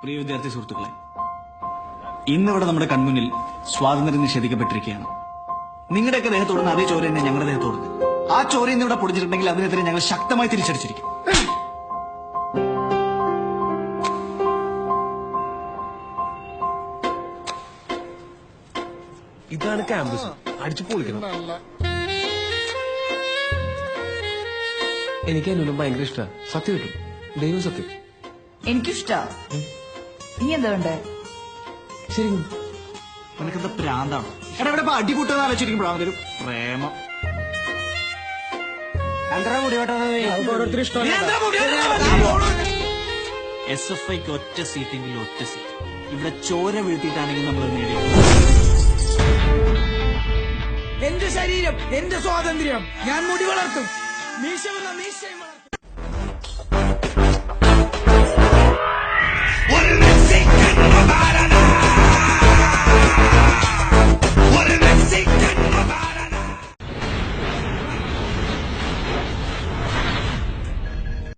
പ്രിയ വിദ്യാർത്ഥി സുഹൃത്തുക്കളെ, ഇന്നിവിടെ നമ്മുടെ കൺമുന്നിൽ സ്വാതന്ത്ര്യം നിഷേധിക്കപ്പെട്ടിരിക്കുകയാണ്. നിങ്ങളുടെയൊക്കെ ദേഹത്തോടുന്ന അതേ ചോര തന്നെ ഞങ്ങളുടെ ദേഹത്തോടുന്നത്. ആ ചോര ഇന്നിവിടെ പൊടിച്ചിട്ടുണ്ടെങ്കിൽ അതിനെതിരെ ഞങ്ങൾ ശക്തമായി തിരിച്ചടിച്ചിരിക്കും. ഇതാണ് ക്യാമ്പസ്. അടിച്ചു പൊളിക്കണം. എനിക്ക് അനുവിനും ഭയങ്കര ഇഷ്ടമാണ്. സത്യം കിട്ടും. ദൈവം സത്യം. എനിക്കിഷ്ടാ. നീ എന്താ വേണ്ടേ? ശരി, നിനക്കെന്താ പ്രാന്താണോ? എടാ ഇവിടെ അടിപൊട്ടെന്ന് ആലോചിച്ചിരിക്കുമ്പോഴാണ് അവനൊരു പ്രേമം. SFIക്ക് ഒറ്റ സീറ്റെങ്കിലും ഒറ്റ സീറ്റ്. ഇവിടെ ചോര വീഴ്ത്തിയിട്ടാണെങ്കിൽ നമ്മൾ നേടിയത്. എന്റെ ശരീരം, എന്റെ സ്വാതന്ത്ര്യം. ഞാൻ മുടി വളർത്തും. മീശ